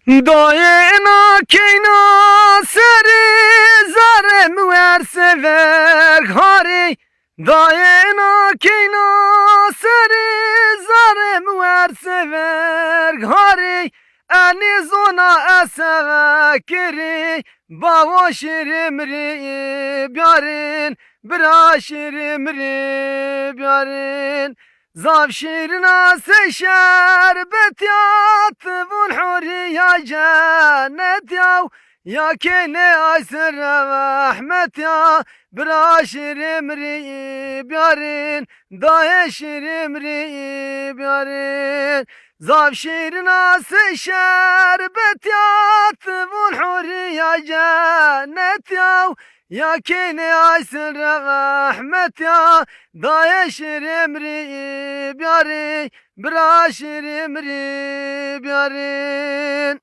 Dayena keyna seri zarem ver sever hari. Dayena keyna seri zarem ver sever hari. Eni zona eseve kiri bavo şirimri byarin bira şirimri byarin. Zav şirina seşer betyat vun huriya cennet yav. Ya kene aysır rahmet ya bira şirimri byarin daye şirimri byarin. Zav şirina seşer betyat vun huriya cennet yav. Ya kene aysır rahmet ya daye şirimri byarin bira şirimri byarin.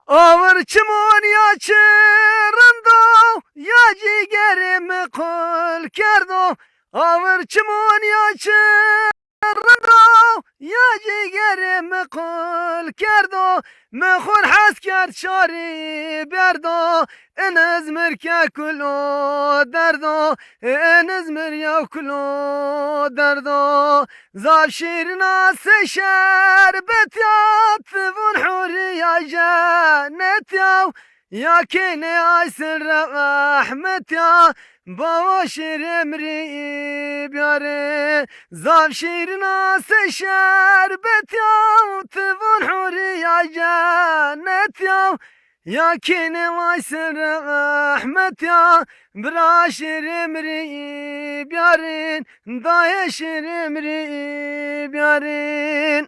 Ağır çimun ya çırında ya cigerimi kul kerdo. Ağır çimun ya çırında ya cigerimi kul kerdo. Mehur hasker çari berdo. En izmir ke kulo derdo. En izmir ya kulo derdo. Zav şirina seşer betyat vun huriya cennet yav. Ya kene aysır rahmet ya bava şirimri byarin. Zav şirina seşer betyat vun huriya cennet yav. Ya kene aysır rahmet ya bira şirimri byarin daye şirimri byarin.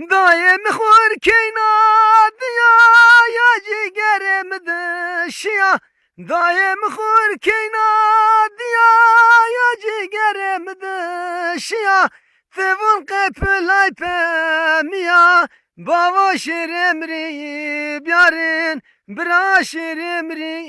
Daye mihur keyna diya ya cigerim dışya. Daye mihur keyna diya ya cigerim dışya. Tevun qepilay pemiya bava şirimri byarin bira şirimri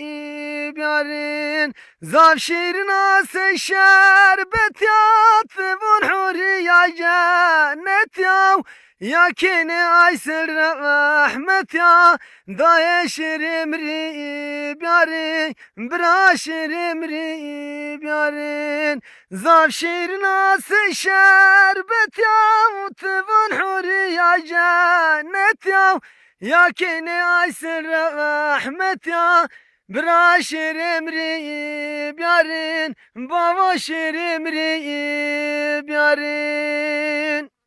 byarin. Zav şirina seşer betyat vun huriya cennet yav. Ya kene aysır rahmet ya daye şirimri byarin bira şirimri byarin. Zav şirina seşer betyat vun huriya cennet yav. Ya kene aysır rahmet ya bira şirimri byarin bava şirimri byarin.